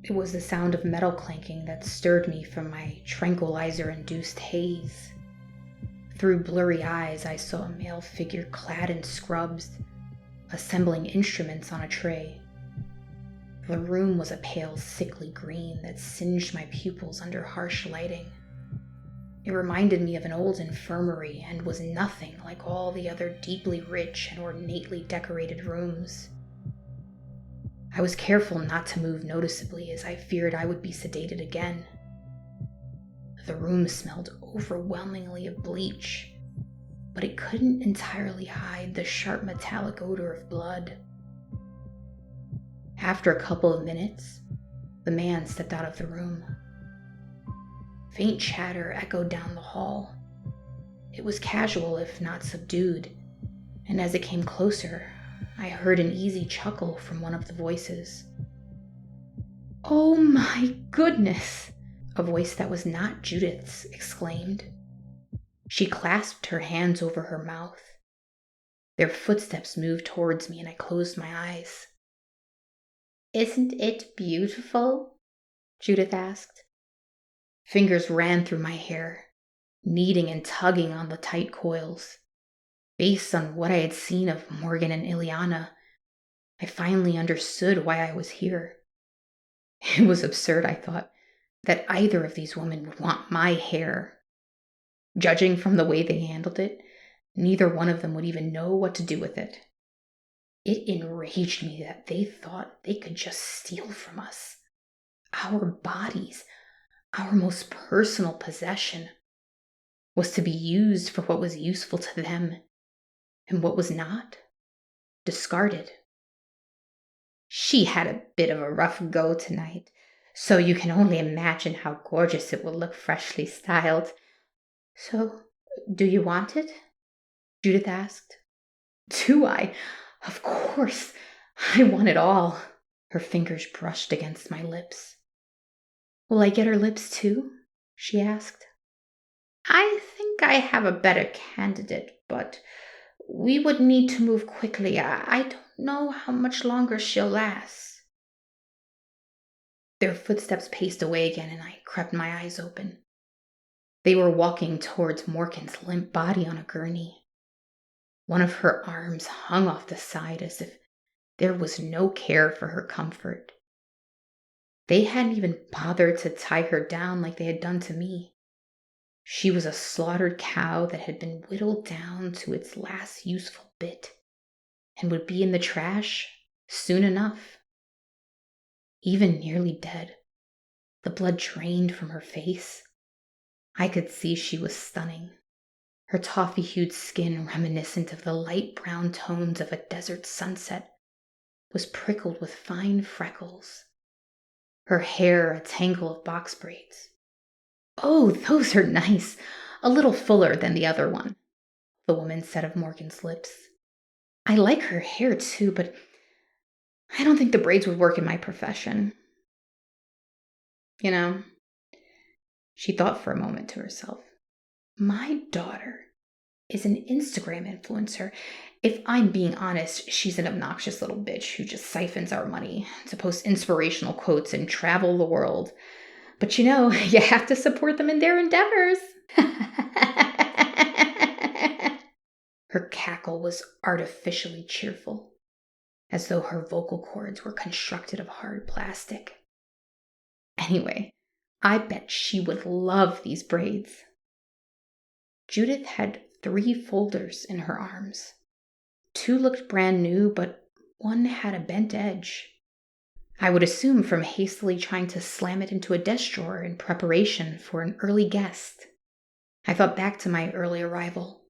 It was the sound of metal clanking that stirred me from my tranquilizer-induced haze. Through blurry eyes, I saw a male figure clad in scrubs, assembling instruments on a tray. The room was a pale, sickly green that singed my pupils under harsh lighting. It reminded me of an old infirmary and was nothing like all the other deeply rich and ornately decorated rooms. I was careful not to move noticeably as I feared I would be sedated again. The room smelled overwhelmingly of bleach, but it couldn't entirely hide the sharp metallic odor of blood. After a couple of minutes, the man stepped out of the room. Faint chatter echoed down the hall. It was casual, if not subdued, and as it came closer, I heard an easy chuckle from one of the voices. "Oh my goodness!" a voice that was not Judith's exclaimed. She clasped her hands over her mouth. Their footsteps moved towards me and I closed my eyes. "Isn't it beautiful?" Judith asked. Fingers ran through my hair, kneading and tugging on the tight coils. Based on what I had seen of Morgan and Ileana, I finally understood why I was here. It was absurd, I thought, that either of these women would want my hair. Judging from the way they handled it, neither one of them would even know what to do with it. It enraged me that they thought they could just steal from us. Our bodies, our most personal possession, was to be used for what was useful to them, and what was not, discarded. "She had a bit of a rough go tonight, so you can only imagine how gorgeous it will look freshly styled. So, do you want it?" Judith asked. "Do I? Of course. I want it all." Her fingers brushed against my lips. "Will I get her lips too?" she asked. "I think I have a better candidate, but we would need to move quickly. I don't know how much longer she'll last." Their footsteps paced away again, and I crept my eyes open. They were walking towards Morgan's limp body on a gurney. One of her arms hung off the side as if there was no care for her comfort. They hadn't even bothered to tie her down like they had done to me. She was a slaughtered cow that had been whittled down to its last useful bit and would be in the trash soon enough. Even nearly dead, the blood drained from her face. I could see she was stunning. Her toffee-hued skin, reminiscent of the light brown tones of a desert sunset, was prickled with fine freckles. Her hair a tangle of box braids. "Oh, those are nice. A little fuller than the other one," the woman said of Morgan's lips. "I like her hair too, but I don't think the braids would work in my profession." You know, she thought for a moment to herself. My daughter is an Instagram influencer. If I'm being honest, she's an obnoxious little bitch who just siphons our money to post inspirational quotes and travel the world. But you have to support them in their endeavors. Her cackle was artificially cheerful, as though her vocal cords were constructed of hard plastic. Anyway, I bet she would love these braids. Judith had 3 folders in her arms. 2 looked brand new, but one had a bent edge. I would assume from hastily trying to slam it into a desk drawer in preparation for an early guest. I thought back to my early arrival.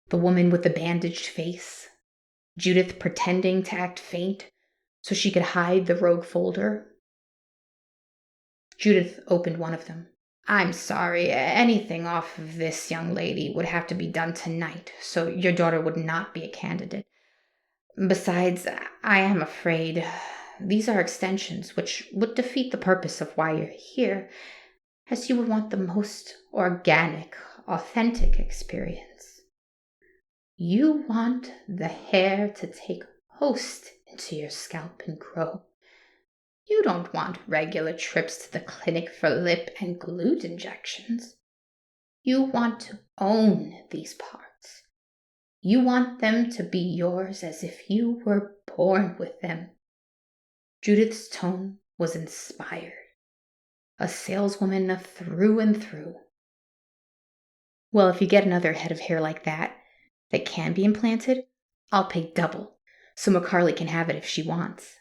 The woman with the bandaged face. Judith pretending to act faint so she could hide the rogue folder. Judith opened one of them. "I'm sorry, anything off of this young lady would have to be done tonight, so your daughter would not be a candidate. Besides, I am afraid these are extensions which would defeat the purpose of why you're here, as you would want the most organic, authentic experience. You want the hair to take host into your scalp and grow. You don't want regular trips to the clinic for lip and glute injections. You want to own these parts. You want them to be yours as if you were born with them." Judith's tone was inspired. A saleswoman through and through. "Well, if you get another head of hair like that can be implanted, I'll pay double, so McCarley can have it if she wants."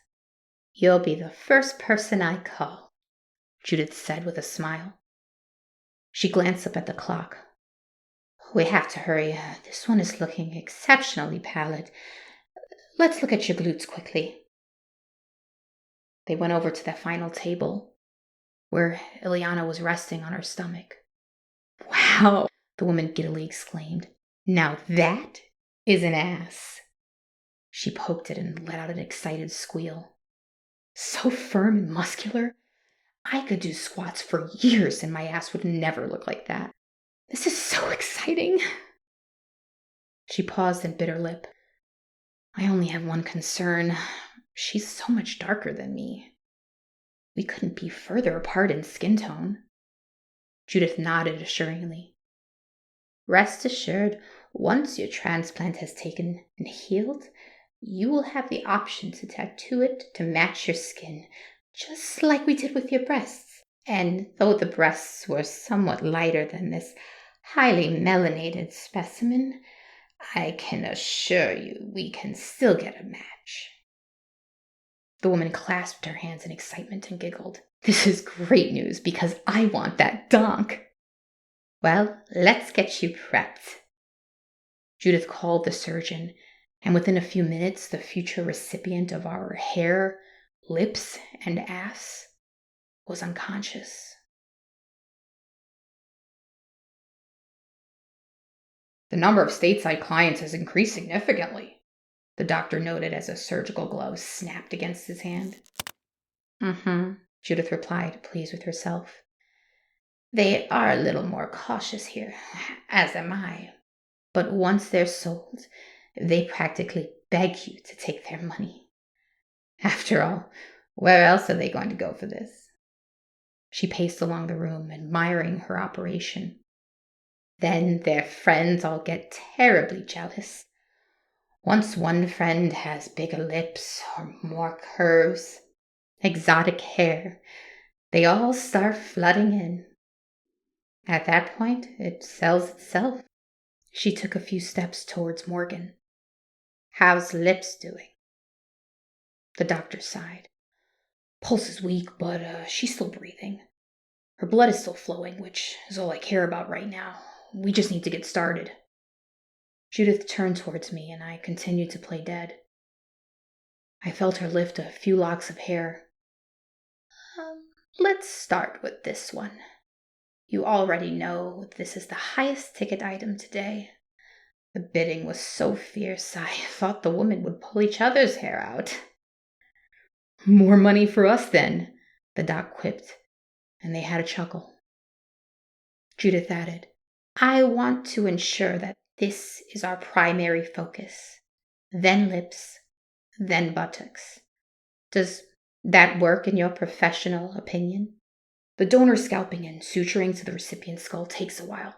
"You'll be the first person I call," Judith said with a smile. She glanced up at the clock. "We have to hurry. This one is looking exceptionally pallid. Let's look at your glutes quickly." They went over to the final table, where Ileana was resting on her stomach. "Wow," the woman giddily exclaimed. "Now that is an ass." She poked it and let out an excited squeal. "So firm and muscular. I could do squats for years and my ass would never look like that. This is so exciting." She paused and bit her lip. "I only have one concern. She's so much darker than me. We couldn't be further apart in skin tone." Judith nodded assuringly. "Rest assured, once your transplant has taken and healed, you will have the option to tattoo it to match your skin, just like we did with your breasts. And though the breasts were somewhat lighter than this highly melanated specimen, I can assure you we can still get a match." The woman clasped her hands in excitement and giggled. "This is great news because I want that donk." "Well, let's get you prepped." Judith called the surgeon, and within a few minutes, the future recipient of our hair, lips, and ass was unconscious. "The number of stateside clients has increased significantly," the doctor noted as a surgical glove snapped against his hand. Judith replied, pleased with herself. "They are a little more cautious here, as am I. But once they're sold, they practically beg you to take their money. After all, where else are they going to go for this?" She paced along the room, admiring her operation. "Then their friends all get terribly jealous. Once one friend has bigger lips or more curves, exotic hair, they all start flooding in. At that point, it sells itself." She took a few steps towards Morgan. "How's Lips doing?" The doctor sighed. "Pulse is weak, but she's still breathing. Her blood is still flowing, which is all I care about right now. We just need to get started." Judith turned towards me, and I continued to play dead. I felt her lift a few locks of hair. "Let's start with this one. You already know this is the highest ticket item today. The bidding was so fierce, I thought the women would pull each other's hair out." "More money for us, then," the doc quipped, and they had a chuckle. Judith added, "I want to ensure that this is our primary focus. Then lips, then buttocks. Does that work in your professional opinion? The donor scalping and suturing to the recipient's skull takes a while,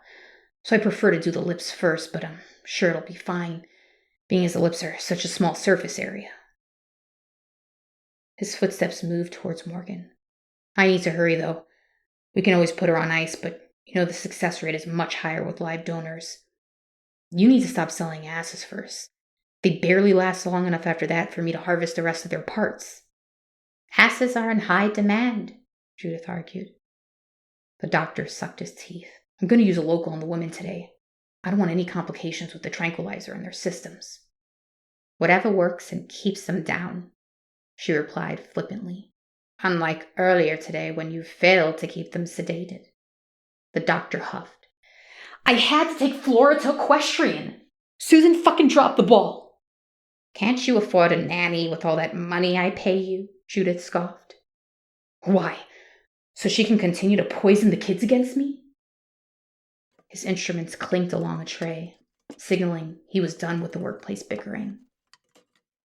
so I prefer to do the lips first, but I'm sure it'll be fine, being as the lips are such a small surface area." His footsteps moved towards Morgan. "I need to hurry, though. We can always put her on ice, but you know the success rate is much higher with live donors. You need to stop selling asses first. They barely last long enough after that for me to harvest the rest of their parts." "Asses are in high demand," Judith argued. The doctor sucked his teeth. "I'm going to use a local on the women today. I don't want any complications with the tranquilizer and their systems." "Whatever works and keeps them down," she replied flippantly. "Unlike earlier today when you failed to keep them sedated." The doctor huffed. "I had to take Flora to equestrian. Susan fucking dropped the ball." "Can't you afford a nanny with all that money I pay you?" Judith scoffed. "Why? So she can continue to poison the kids against me?" His instruments clinked along a tray, signaling he was done with the workplace bickering.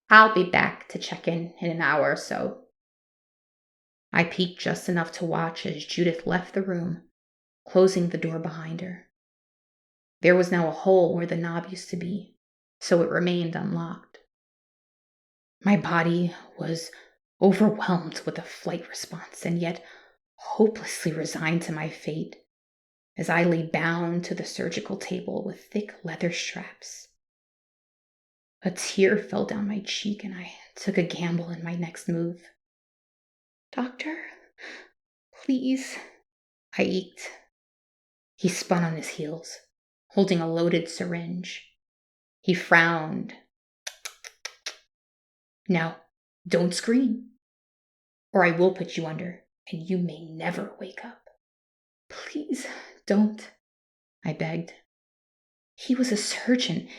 "I'll be back to check in an hour or so." I peeked just enough to watch as Judith left the room, closing the door behind her. There was now a hole where the knob used to be, so it remained unlocked. My body was overwhelmed with a flight response, and yet hopelessly resigned to my fate as I lay bound to the surgical table with thick leather straps. A tear fell down my cheek, and I took a gamble in my next move. "Doctor, please," I eked. He spun on his heels, holding a loaded syringe. He frowned. "Now, don't scream, or I will put you under, and you may never wake up." "Please, don't," I begged. He was a surgeon.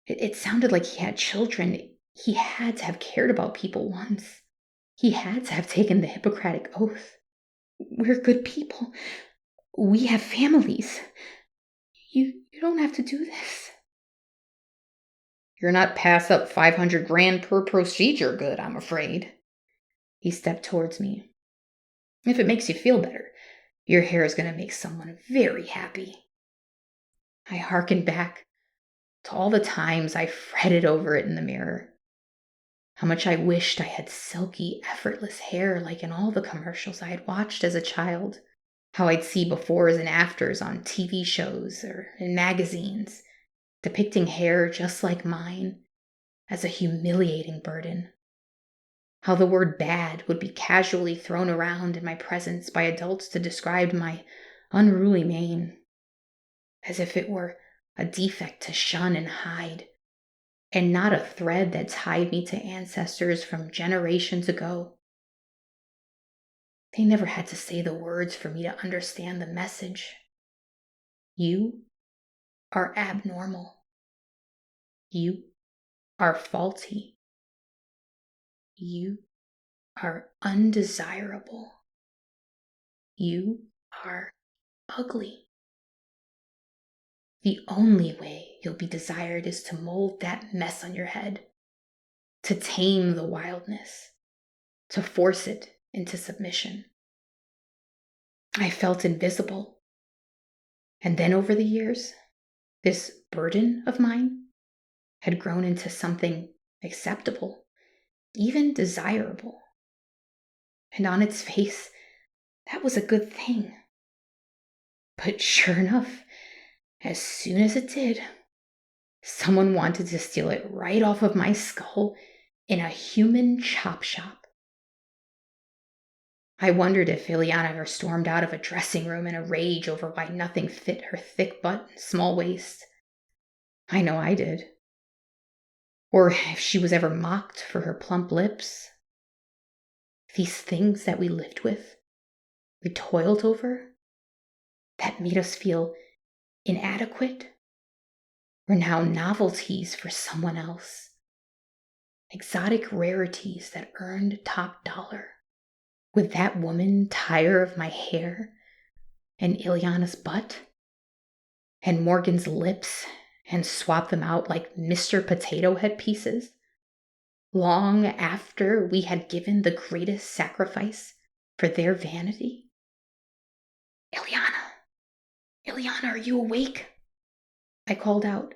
It sounded like he had children. He had to have cared about people once. He had to have taken the Hippocratic Oath. We're good people. We have families. You don't have to do this. "You're not pass up 500 grand per procedure good, I'm afraid." He stepped towards me. "If it makes you feel better, your hair is going to make someone very happy." I hearkened back to all the times I fretted over it in the mirror. How much I wished I had silky, effortless hair like in all the commercials I had watched as a child. How I'd see befores and afters on TV shows or in magazines, depicting hair just like mine as a humiliating burden. How the word bad would be casually thrown around in my presence by adults to describe my unruly mane, as if it were a defect to shun and hide, and not a thread that tied me to ancestors from generations ago. They never had to say the words for me to understand the message. You are abnormal. You are faulty. You are undesirable. You are ugly. The only way you'll be desired is to mold that mess on your head, to tame the wildness, to force it into submission. I felt invisible. And then over the years, this burden of mine had grown into something acceptable, even desirable. And on its face, that was a good thing. But sure enough, as soon as it did, someone wanted to steal it right off of my skull in a human chop shop. I wondered if Ileana ever stormed out of a dressing room in a rage over why nothing fit her thick butt and small waist. I know I did. Or if she was ever mocked for her plump lips. These things that we lived with, we toiled over, that made us feel inadequate, were now novelties for someone else. Exotic rarities that earned top dollar. Would that woman tire of my hair and Ileana's butt and Morgan's lips and swap them out like Mr. Potato Head pieces long after we had given the greatest sacrifice for their vanity? Ileana, are you awake?" I called out.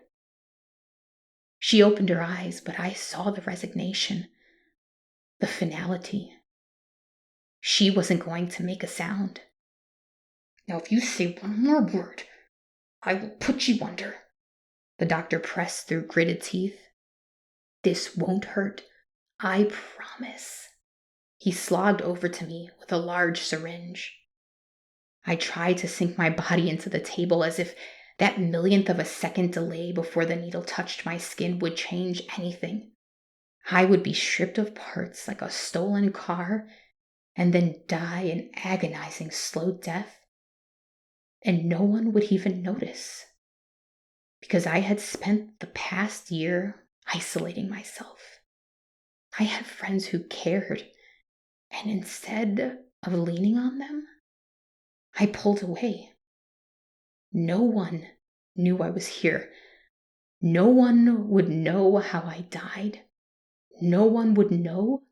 She opened her eyes, but I saw the resignation, the finality. She wasn't going to make a sound. "Now, if you say one more word, I will put you under." The doctor pressed through gritted teeth. "This won't hurt, I promise." He slogged over to me with a large syringe. I tried to sink my body into the table as if that millionth of a second delay before the needle touched my skin would change anything. I would be stripped of parts like a stolen car and then die an agonizing slow death. And no one would even notice, because I had spent the past year isolating myself. I had friends who cared, and instead of leaning on them, I pulled away. No one knew I was here. No one would know how I died. No one would know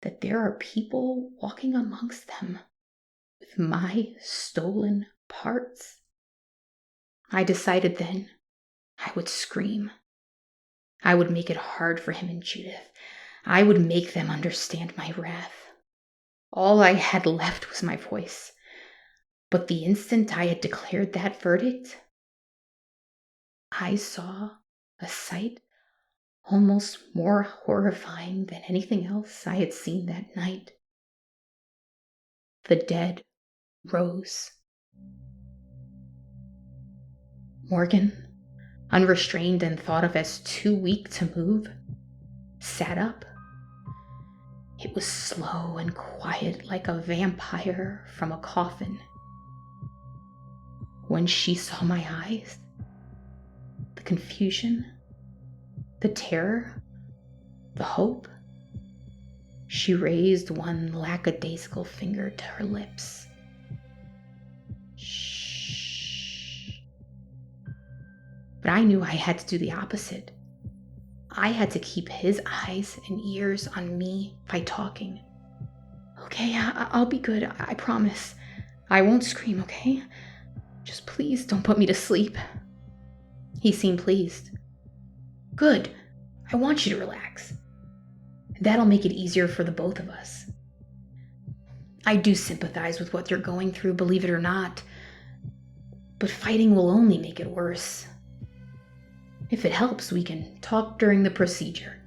that there are people walking amongst them with my stolen parts. I decided then I would scream. I would make it hard for him and Judith. I would make them understand my wrath. All I had left was my voice. But the instant I had declared that verdict, I saw a sight almost more horrifying than anything else I had seen that night. The dead rose. Morgan, unrestrained and thought of as too weak to move, sat up. It was slow and quiet like a vampire from a coffin. When she saw my eyes, the confusion, the terror, the hope, she raised one lackadaisical finger to her lips. Shh. But I knew I had to do the opposite. I had to keep his eyes and ears on me by talking. Okay, I'll be good, I promise. I won't scream, okay? Just please don't put me to sleep. He seemed pleased. Good. I want you to relax. That'll make it easier for the both of us. I do sympathize with what you're going through, believe it or not. But fighting will only make it worse. If it helps, we can talk during the procedure.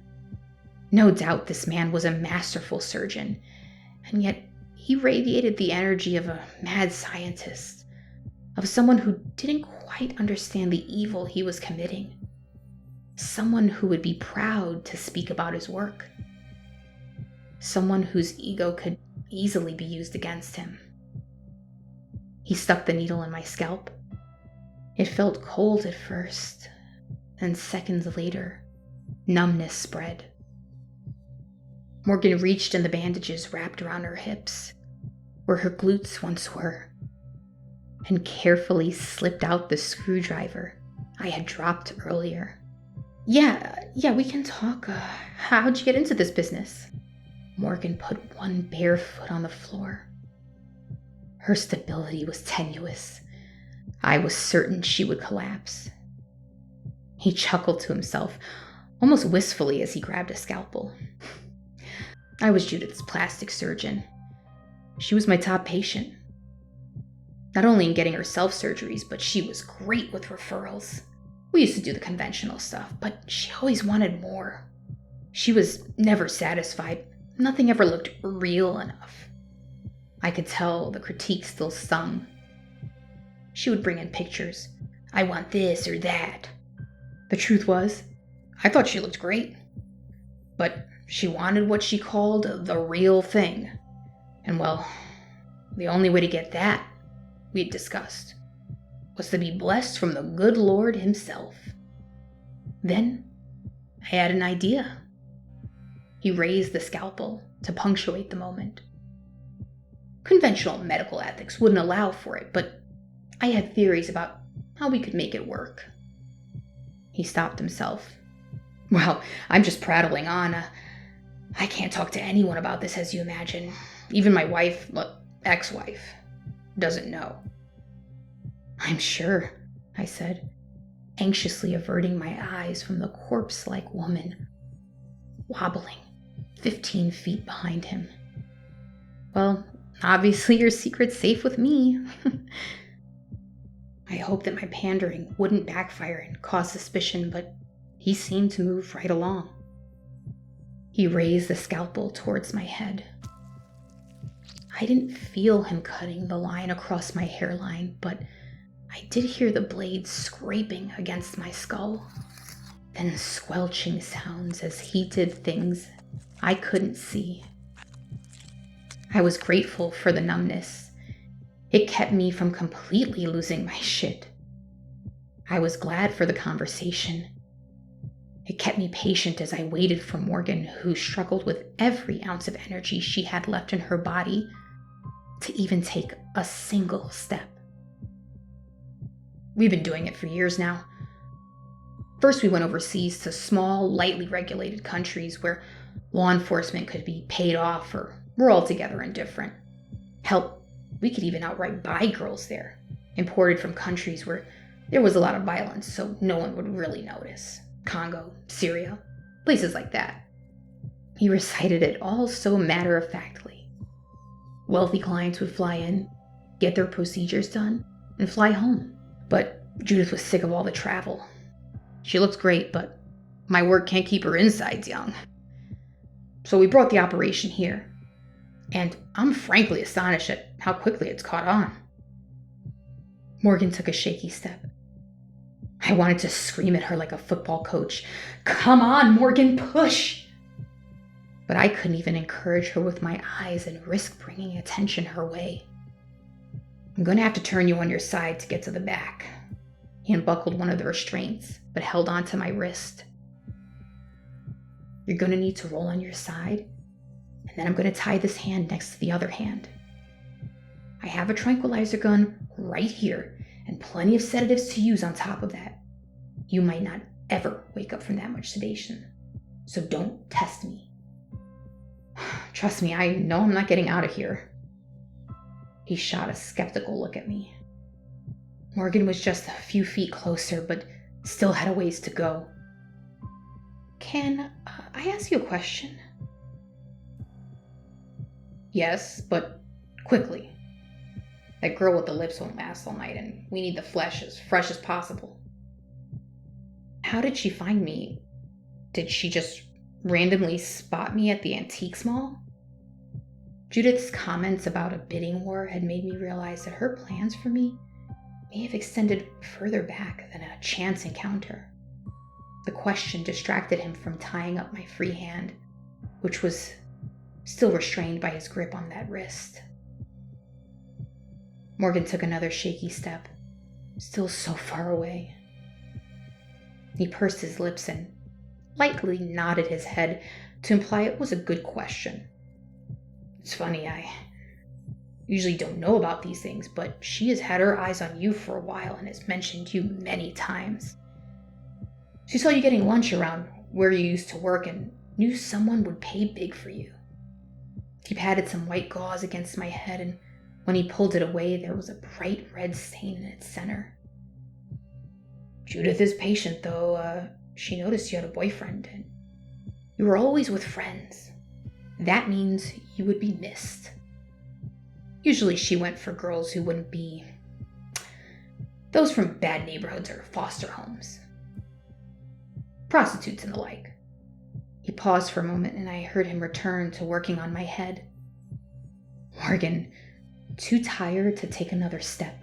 No doubt this man was a masterful surgeon, and yet he radiated the energy of a mad scientist, of someone who didn't quite understand the evil he was committing, someone who would be proud to speak about his work, someone whose ego could easily be used against him. He stuck the needle in my scalp. It felt cold at first, then seconds later, numbness spread. Morgan reached in the bandages wrapped around her hips, where her glutes once were, and carefully slipped out the screwdriver I had dropped earlier. Yeah, we can talk. How'd you get into this business? Morgan put one bare foot on the floor. Her stability was tenuous. I was certain she would collapse. He chuckled to himself, almost wistfully as he grabbed a scalpel. I was Judith's plastic surgeon. She was my top patient. Not only in getting herself surgeries, but she was great with referrals. We used to do the conventional stuff, but she always wanted more. She was never satisfied. Nothing ever looked real enough. I could tell the critique still stung. She would bring in pictures. I want this or that. The truth was, I thought she looked great. But she wanted what she called the real thing. And well, the only way to get that, we'd discussed, was to be blessed from the good Lord himself. Then I had an idea. He raised the scalpel to punctuate the moment. Conventional medical ethics wouldn't allow for it, but I had theories about how we could make it work. He stopped himself. Well, I'm just prattling on. I can't talk to anyone about this, as you imagine. Even my wife, ex-wife, doesn't know. I'm sure, I said, anxiously averting my eyes from the corpse-like woman, wobbling 15 feet behind him. Well, obviously your secret's safe with me. I hoped that my pandering wouldn't backfire and cause suspicion, but he seemed to move right along. He raised the scalpel towards my head. I didn't feel him cutting the line across my hairline, but I did hear the blade scraping against my skull, then squelching sounds as he did things I couldn't see. I was grateful for the numbness. It kept me from completely losing my shit. I was glad for the conversation. It kept me patient as I waited for Morgan, who struggled with every ounce of energy she had left in her body to even take a single step. We've been doing it for years now. First, we went overseas to small, lightly regulated countries where law enforcement could be paid off, or we're altogether indifferent. Hell, we could even outright buy girls there, imported from countries where there was a lot of violence, so no one would really notice. Congo, Syria, places like that. He recited it all so matter-of-factly. Wealthy clients would fly in, get their procedures done, and fly home. But Judith was sick of all the travel. She looks great, but my work can't keep her insides young. So we brought the operation here. And I'm frankly astonished at how quickly it's caught on. Morgan took a shaky step. I wanted to scream at her like a football coach. Come on, Morgan, push! But I couldn't even encourage her with my eyes and risk bringing attention her way. I'm going to have to turn you on your side to get to the back. He unbuckled one of the restraints, but held onto my wrist. You're going to need to roll on your side, and then I'm going to tie this hand next to the other hand. I have a tranquilizer gun right here, and plenty of sedatives to use on top of that. You might not ever wake up from that much sedation, so don't test me. Trust me, I know I'm not getting out of here. He shot a skeptical look at me. Morgan was just a few feet closer, but still had a ways to go. Can I ask you a question? Yes, but quickly. That girl with the lips won't last all night, and we need the flesh as fresh as possible. How did she find me? Did she just randomly spot me at the antiques mall? Judith's comments about a bidding war had made me realize that her plans for me may have extended further back than a chance encounter. The question distracted him from tying up my free hand, which was still restrained by his grip on that wrist. Morgan took another shaky step, still so far away. He pursed his lips and lightly nodded his head to imply it was a good question. It's funny, I usually don't know about these things, but she has had her eyes on you for a while and has mentioned you many times. She saw you getting lunch around where you used to work and knew someone would pay big for you. He patted some white gauze against my head, and when he pulled it away, there was a bright red stain in its center. Judith is patient, though. She noticed you had a boyfriend, and you were always with friends. That means you would be missed. Usually she went for girls who wouldn't be those from bad neighborhoods or foster homes. Prostitutes and the like. He paused for a moment, and I heard him return to working on my head. Morgan, too tired to take another step,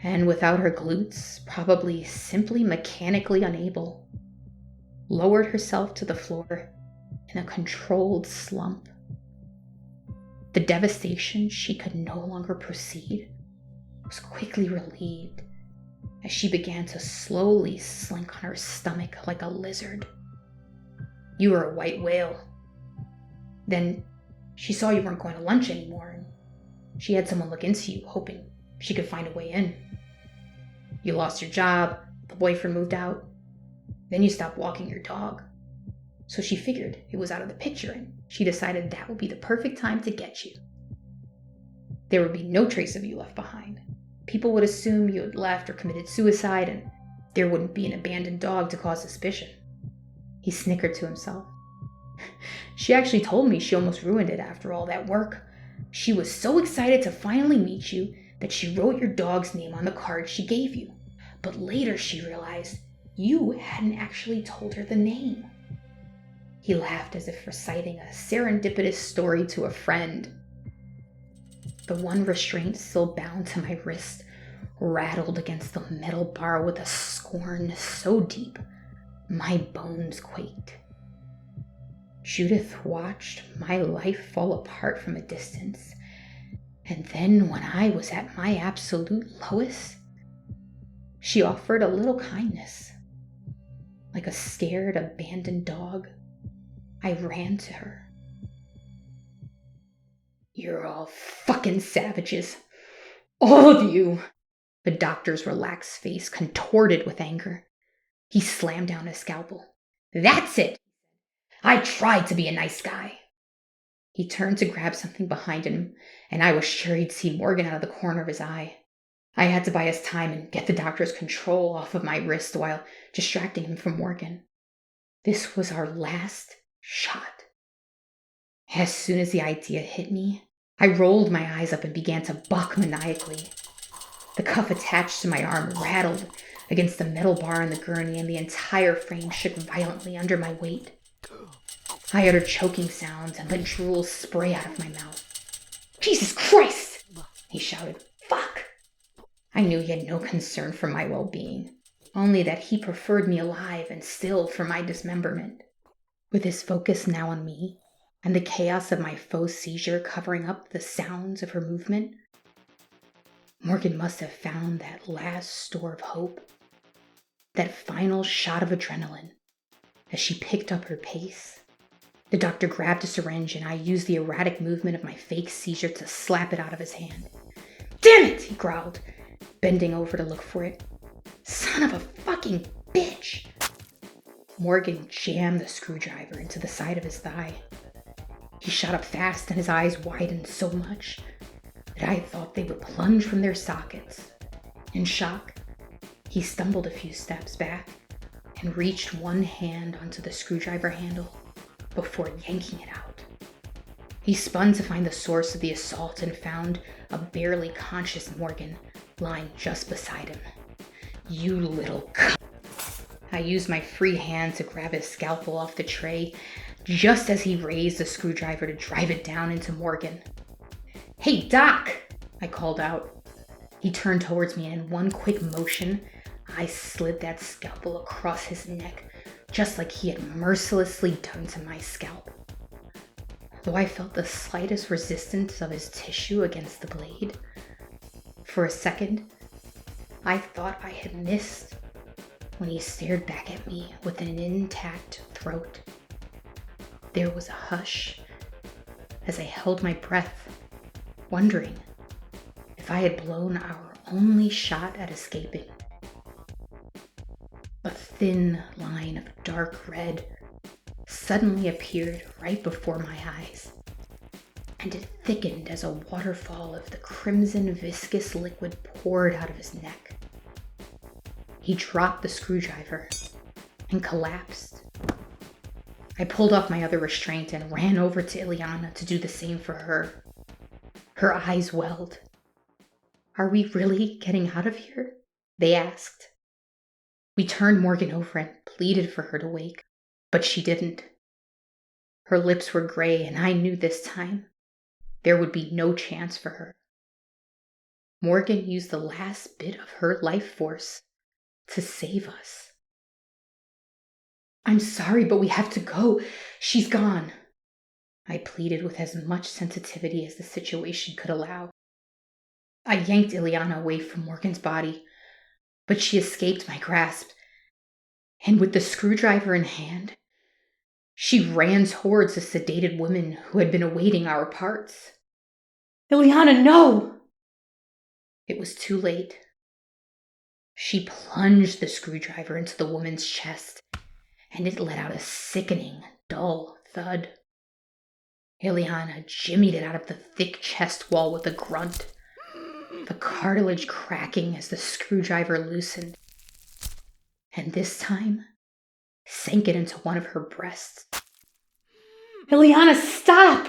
and without her glutes, probably simply mechanically unable, lowered herself to the floor in a controlled slump. The devastation she could no longer proceed was quickly relieved as she began to slowly slink on her stomach like a lizard. You were a white whale. Then she saw you weren't going to lunch anymore, and she had someone look into you, hoping she could find a way in. You lost your job, the boyfriend moved out, then you stopped walking your dog. So she figured it was out of the picture, and she decided that would be the perfect time to get you. There would be no trace of you left behind. People would assume you had left or committed suicide, and there wouldn't be an abandoned dog to cause suspicion. He snickered to himself. She actually told me she almost ruined it after all that work. She was so excited to finally meet you that she wrote your dog's name on the card she gave you. But later she realized you hadn't actually told her the name. He laughed as if reciting a serendipitous story to a friend. The one restraint still bound to my wrist rattled against the metal bar with a scorn so deep my bones quaked. Judith watched my life fall apart from a distance, and then when I was at my absolute lowest, she offered a little kindness. Like a scared, abandoned dog, I ran to her. You're all fucking savages. All of you. The doctor's relaxed face contorted with anger. He slammed down his scalpel. That's it. I tried to be a nice guy. He turned to grab something behind him, and I was sure he'd see Morgan out of the corner of his eye. I had to buy us time and get the doctor's control off of my wrist while distracting him from Morgan. This was our last shot. As soon as the idea hit me, I rolled my eyes up and began to buck maniacally. The cuff attached to my arm rattled against the metal bar on the gurney, and the entire frame shook violently under my weight. I uttered choking sounds and let drool spray out of my mouth. "Jesus Christ!" he shouted. "Fuck!" I knew he had no concern for my well-being, only that he preferred me alive and still for my dismemberment. With his focus now on me, and the chaos of my faux seizure covering up the sounds of her movement, Morgan must have found that last store of hope, that final shot of adrenaline. As she picked up her pace, the doctor grabbed a syringe and I used the erratic movement of my fake seizure to slap it out of his hand. "Damn it!" he growled, bending over to look for it. "Son of a fucking bitch!" Morgan jammed the screwdriver into the side of his thigh. He shot up fast and his eyes widened so much that I thought they would plunge from their sockets. In shock, he stumbled a few steps back and reached one hand onto the screwdriver handle before yanking it out. He spun to find the source of the assault and found a barely conscious Morgan lying just beside him. "You little c-" I used my free hand to grab his scalpel off the tray just as he raised the screwdriver to drive it down into Morgan. "Hey, Doc!" I called out. He turned towards me, and in one quick motion, I slid that scalpel across his neck, just like he had mercilessly done to my scalp. Though I felt the slightest resistance of his tissue against the blade, for a second, I thought I had missed when he stared back at me with an intact throat. There was a hush as I held my breath, wondering if I had blown our only shot at escaping. A thin line of dark red suddenly appeared right before my eyes, and it thickened as a waterfall of the crimson viscous liquid poured out of his neck. He dropped the screwdriver and collapsed. I pulled off my other restraint and ran over to Ileana to do the same for her. Her eyes welled. "Are we really getting out of here?" they asked. We turned Morgan over and pleaded for her to wake, but she didn't. Her lips were gray, and I knew this time there would be no chance for her. Morgan used the last bit of her life force to save us. "I'm sorry, but we have to go. She's gone," I pleaded with as much sensitivity as the situation could allow. I yanked Ileana away from Morgan's body, but she escaped my grasp, and with the screwdriver in hand, she ran towards the sedated woman who had been awaiting our parts. "Ileana, no!" It was too late. She plunged the screwdriver into the woman's chest, and it let out a sickening, dull thud. Ileana jimmied it out of the thick chest wall with a grunt, the cartilage cracking as the screwdriver loosened, and this time sank it into one of her breasts. "Ileana, stop!"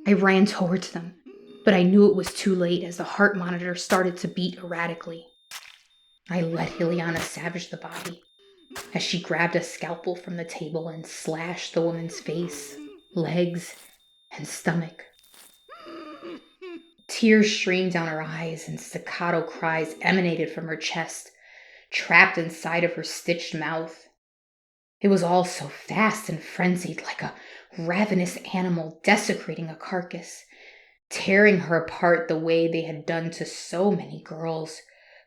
I ran towards them, but I knew it was too late as the heart monitor started to beat erratically. I let Ileana savage the body as she grabbed a scalpel from the table and slashed the woman's face, legs, and stomach. Tears streamed down her eyes and staccato cries emanated from her chest, trapped inside of her stitched mouth. It was all so fast and frenzied, like a ravenous animal desecrating a carcass, tearing her apart the way they had done to so many girls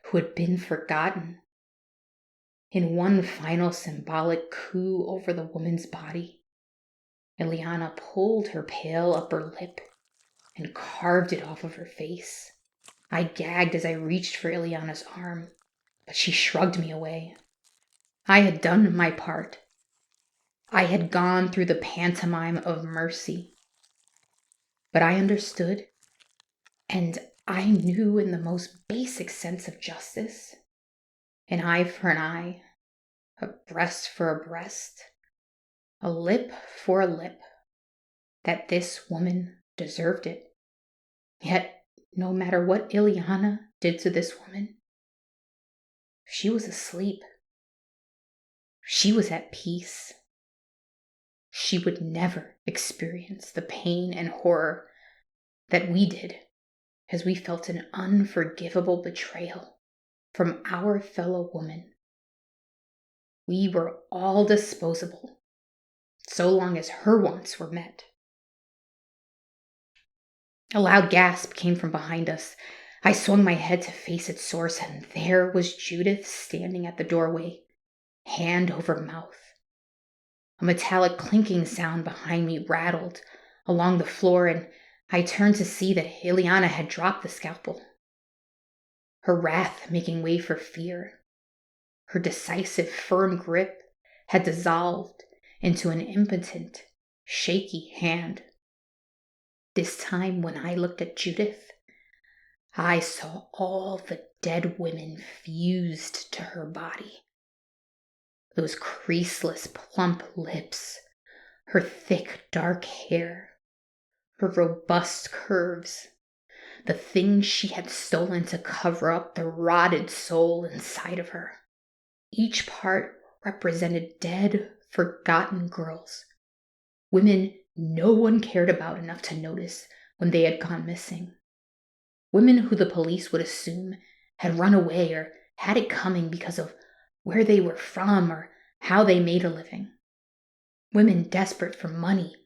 who had been forgotten. In one final symbolic coup over the woman's body, Ileana pulled her pale upper lip and carved it off of her face. I gagged as I reached for Ileana's arm, but she shrugged me away. I had done my part. I had gone through the pantomime of mercy, but I understood, and I knew in the most basic sense of justice, an eye for an eye, a breast for a breast, a lip for a lip, that this woman deserved it. Yet, no matter what Ileana did to this woman, she was asleep. She was at peace. She would never experience the pain and horror that we did, as we felt an unforgivable betrayal from our fellow woman. We were all disposable, so long as her wants were met. A loud gasp came from behind us. I swung my head to face its source, and there was Judith standing at the doorway, hand over mouth. A metallic clinking sound behind me rattled along the floor, and I turned to see that Ileana had dropped the scalpel. Her wrath making way for fear. Her decisive, firm grip had dissolved into an impotent, shaky hand. This time, when I looked at Judith, I saw all the dead women fused to her body. Those creaseless, plump lips, her thick, dark hair, her robust curves, the things she had stolen to cover up the rotted soul inside of her. Each part represented dead, forgotten girls, women no one cared about enough to notice when they had gone missing. Women who the police would assume had run away or had it coming because of where they were from or how they made a living. Women desperate for money,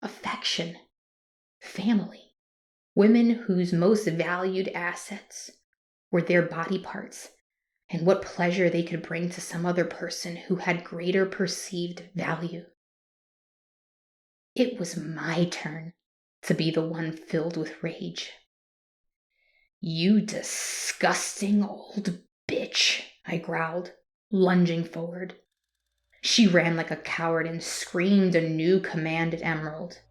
affection, family. Women whose most valued assets were their body parts and what pleasure they could bring to some other person who had greater perceived value. It was my turn to be the one filled with rage. "You disgusting old bitch," I growled, lunging forward. She ran like a coward and screamed a new command at Emerald.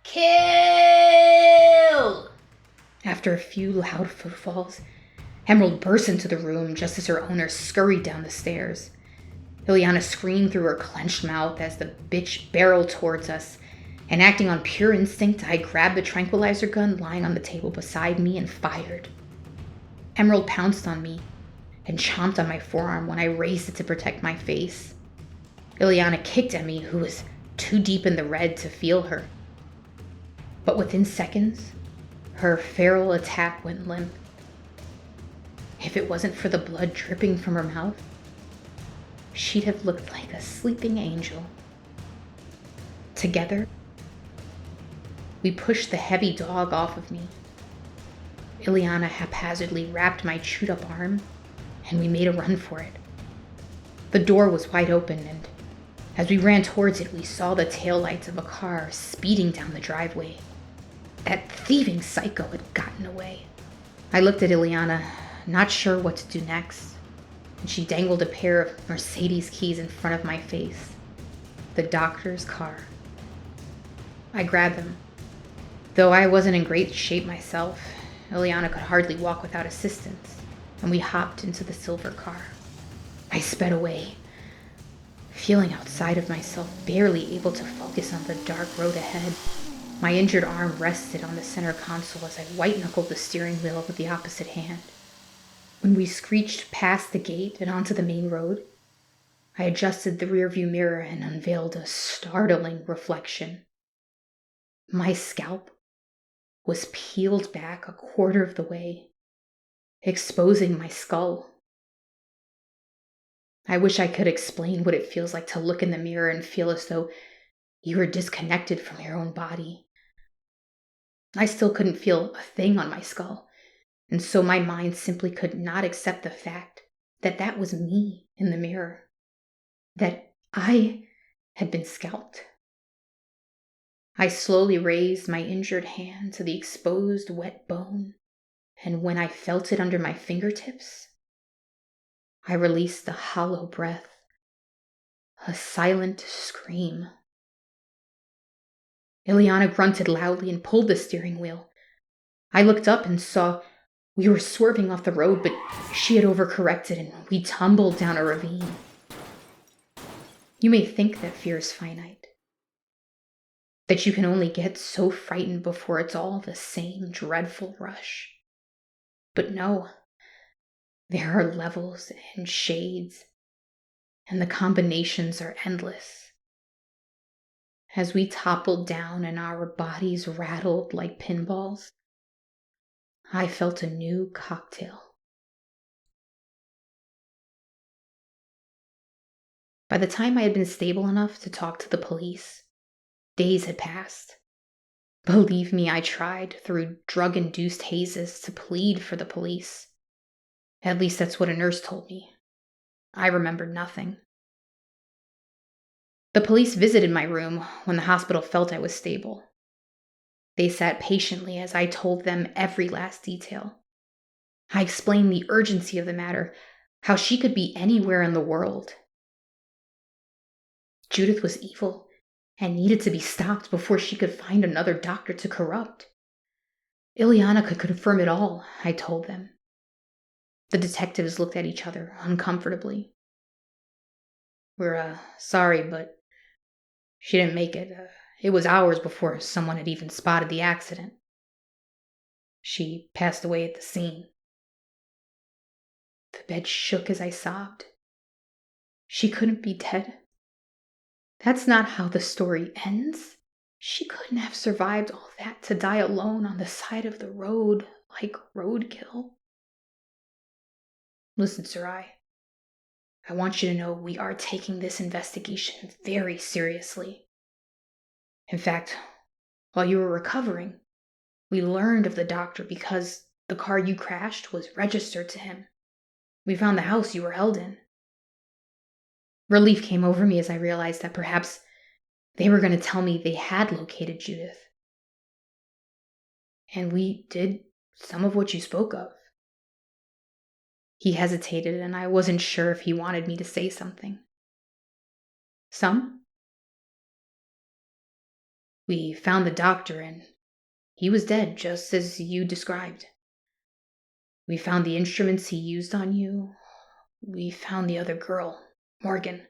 "Kill!" After a few loud footfalls, Emerald burst into the room just as her owner scurried down the stairs. Ileana screamed through her clenched mouth as the bitch barreled towards us, and acting on pure instinct, I grabbed the tranquilizer gun lying on the table beside me and fired. Emerald pounced on me and chomped on my forearm when I raised it to protect my face. Ileana kicked at me, who was too deep in the red to feel her. But within seconds, her feral attack went limp. If it wasn't for the blood dripping from her mouth, she'd have looked like a sleeping angel. Together, we pushed the heavy dog off of me. Ileana haphazardly wrapped my chewed-up arm, and we made a run for it. The door was wide open, and as we ran towards it, we saw the taillights of a car speeding down the driveway. That thieving psycho had gotten away. I looked at Ileana, not sure what to do next, and she dangled a pair of Mercedes keys in front of my face. The doctor's car. I grabbed them. Though I wasn't in great shape myself, Ileana could hardly walk without assistance, and we hopped into the silver car. I sped away, feeling outside of myself, barely able to focus on the dark road ahead. My injured arm rested on the center console as I white-knuckled the steering wheel with the opposite hand. When we screeched past the gate and onto the main road, I adjusted the rearview mirror and unveiled a startling reflection. My scalp was peeled back a quarter of the way, exposing my skull. I wish I could explain what it feels like to look in the mirror and feel as though you were disconnected from your own body. I still couldn't feel a thing on my skull, and so my mind simply could not accept the fact that that was me in the mirror, that I had been scalped. I slowly raised my injured hand to the exposed wet bone, and when I felt it under my fingertips, I released a hollow breath, A silent scream. Ileana grunted loudly and pulled the steering wheel. I looked up and saw we were swerving off the road, but she had overcorrected and we tumbled down a ravine. You may think that fear is finite, that you can only get so frightened before it's all the same dreadful rush. But no, there are levels and shades, and the combinations are endless. As we toppled down and our bodies rattled like pinballs, I felt a new cocktail. By the time I had been stable enough to talk to the police, days had passed. Believe me, I tried through drug-induced hazes to plead for the police. At least that's what a nurse told me. I remembered nothing. The police visited my room when the hospital felt I was stable. They sat patiently as I told them every last detail. I explained the urgency of the matter, how she could be anywhere in the world. Judith was evil and needed to be stopped before she could find another doctor to corrupt. Ileana could confirm it all, I told them. The detectives looked at each other uncomfortably. We're sorry, but she didn't make it. It was hours before someone had even spotted the accident. She passed away at the scene. The bed shook as I sobbed. She couldn't be dead. That's not how the story ends. She couldn't have survived all that to die alone on the side of the road like roadkill. Listen, Sarai, I want you to know we are taking this investigation very seriously. In fact, while you were recovering, we learned of the doctor because the car you crashed was registered to him. We found the house you were held in. Relief came over me as I realized that perhaps they were going to tell me they had located Judith. And we did some of what you spoke of. He hesitated, and I wasn't sure if he wanted me to say something. Some? We found the doctor, and he was dead, just as you described. We found the instruments he used on you. We found the other girl, Morgan.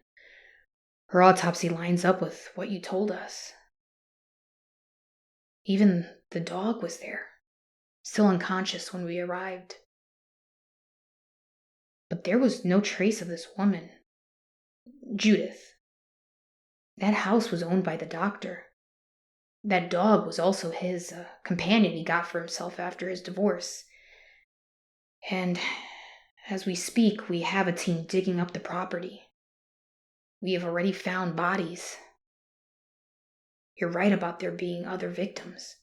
Her autopsy lines up with what you told us. Even the dog was there, still unconscious when we arrived. But there was no trace of this woman, Judith. That house was owned by the doctor. That dog was also his, a companion he got for himself after his divorce. And as we speak, we have a team digging up the property. We have already found bodies. You're right about there being other victims.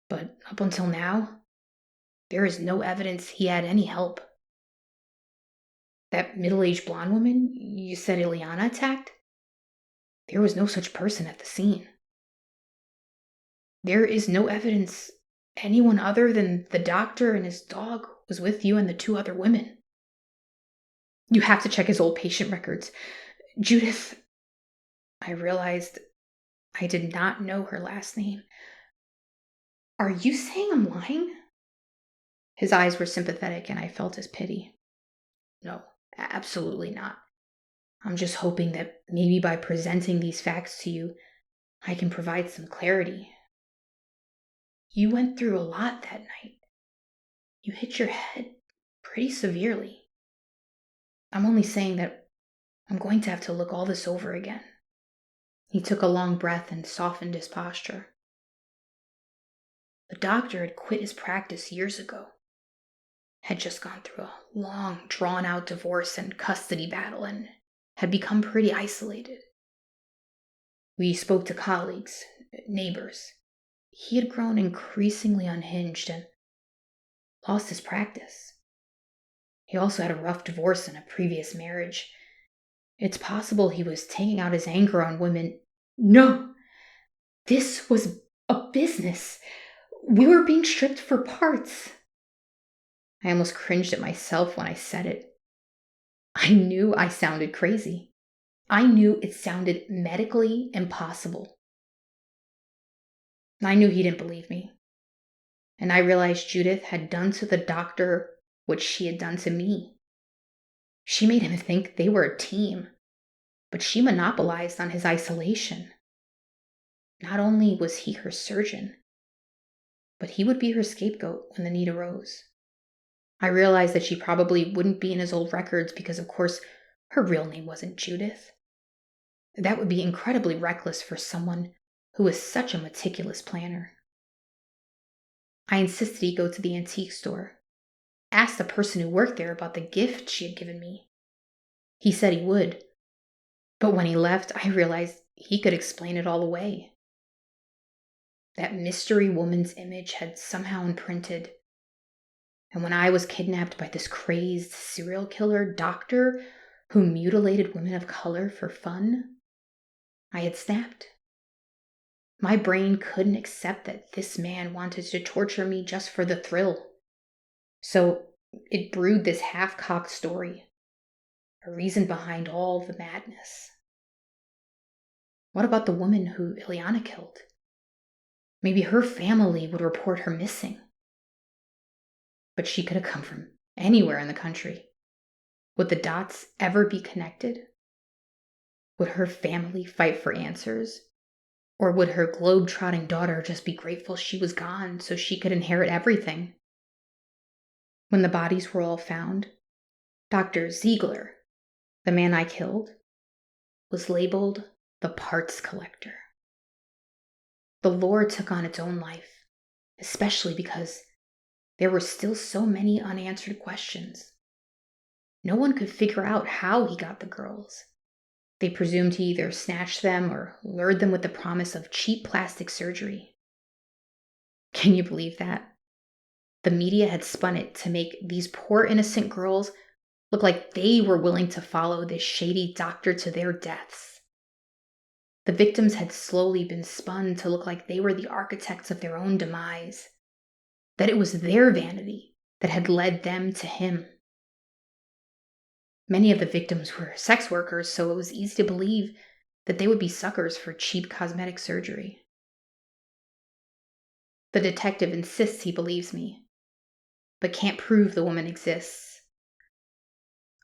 But up until now, there is no evidence he had any help. That middle-aged blonde woman you said Ileana attacked? There was no such person at the scene. There is no evidence anyone other than the doctor and his dog was with you and the two other women. You have to check his old patient records. Judith, I realized I did not know her last name. Are you saying I'm lying? His eyes were sympathetic and I felt his pity. No, absolutely not. I'm just hoping that maybe by presenting these facts to you, I can provide some clarity. You went through a lot that night. You hit your head pretty severely. I'm only saying that I'm going to have to look all this over again. He took a long breath and softened his posture. The doctor had quit his practice years ago, had just gone through a long, drawn-out divorce and custody battle, and had become pretty isolated. We spoke to colleagues, neighbors. He had grown increasingly unhinged and lost his practice. He also had a rough divorce and a previous marriage. It's possible he was taking out his anger on women. No! This was a business. We were being stripped for parts. I almost cringed at myself when I said it. I knew I sounded crazy. I knew it sounded medically impossible. I knew he didn't believe me. And I realized Judith had done to the doctor what she had done to me. She made him think they were a team, but she monopolized on his isolation. Not only was he her surgeon, but he would be her scapegoat when the need arose. I realized that she probably wouldn't be in his old records because, of course, her real name wasn't Judith. That would be incredibly reckless for someone who was such a meticulous planner. I insisted he go to the antique store, asked the person who worked there about the gift she had given me. He said he would, but when he left, I realized he could explain it all away. That mystery woman's image had somehow imprinted. And when I was kidnapped by this crazed serial killer doctor who mutilated women of color for fun, I had snapped. My brain couldn't accept that this man wanted to torture me just for the thrill. So it brewed this half-cocked story, a reason behind all the madness. What about the woman who Ileana killed? Maybe her family would report her missing. But she could have come from anywhere in the country. Would the dots ever be connected? Would her family fight for answers? Or would her globe-trotting daughter just be grateful she was gone so she could inherit everything? When the bodies were all found, Dr. Ziegler, the man I killed, was labeled the parts collector. The lore took on its own life, especially because there were still so many unanswered questions. No one could figure out how he got the girls. They presumed he either snatched them or lured them with the promise of cheap plastic surgery. Can you believe that? The media had spun it to make these poor innocent girls look like they were willing to follow this shady doctor to their deaths. The victims had slowly been spun to look like they were the architects of their own demise, that it was their vanity that had led them to him. Many of the victims were sex workers, so it was easy to believe that they would be suckers for cheap cosmetic surgery. The detective insists he believes me, but can't prove the woman exists.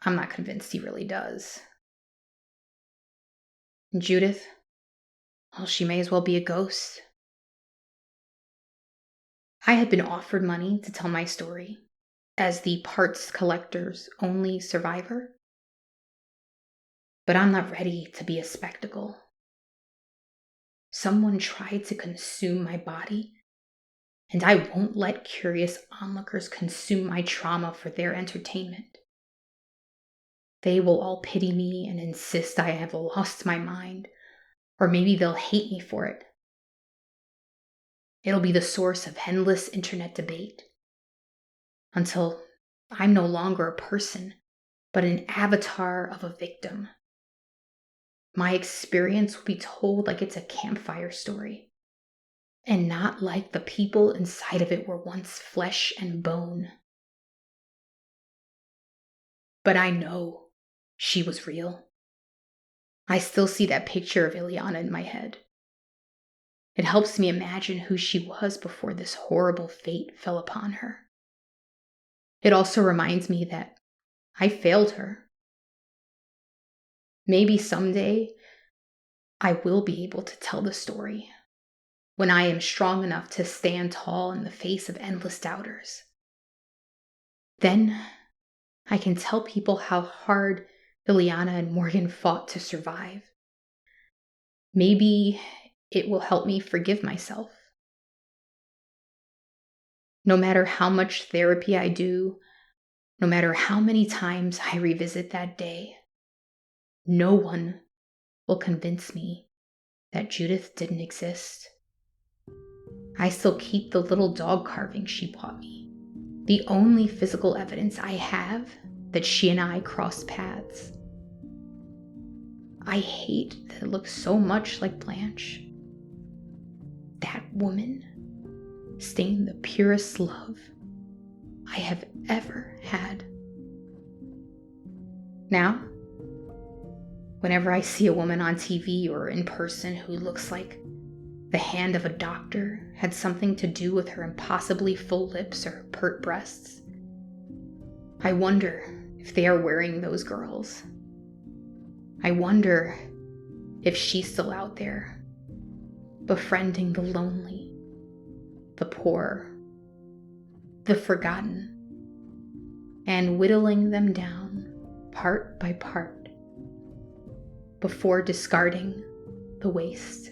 I'm not convinced he really does. And Judith, well, she may as well be a ghost. I had been offered money to tell my story as the parts collector's only survivor. But I'm not ready to be a spectacle. Someone tried to consume my body, and I won't let curious onlookers consume my trauma for their entertainment. They will all pity me and insist I have lost my mind, or maybe they'll hate me for it. It'll be the source of endless internet debate until I'm no longer a person, but an avatar of a victim. My experience will be told like it's a campfire story, and not like the people inside of it were once flesh and bone. But I know she was real. I still see that picture of Ileana in my head. It helps me imagine who she was before this horrible fate fell upon her. It also reminds me that I failed her. Maybe someday I will be able to tell the story when I am strong enough to stand tall in the face of endless doubters. Then I can tell people how hard Ileana and Morgan fought to survive. Maybe it will help me forgive myself. No matter how much therapy I do, no matter how many times I revisit that day, no one will convince me that Judith didn't exist. I still keep the little dog carving she bought me, the only physical evidence I have that she and I crossed paths. I hate that it looks so much like Blanche. That woman stained the purest love I have ever had. Now, Whenever I see a woman on TV or in person who looks like the hand of a doctor had something to do with her impossibly full lips or pert breasts, I wonder if they are wearing those girls. I wonder if she's still out there, befriending the lonely, the poor, the forgotten, and whittling them down part by part before discarding the waste.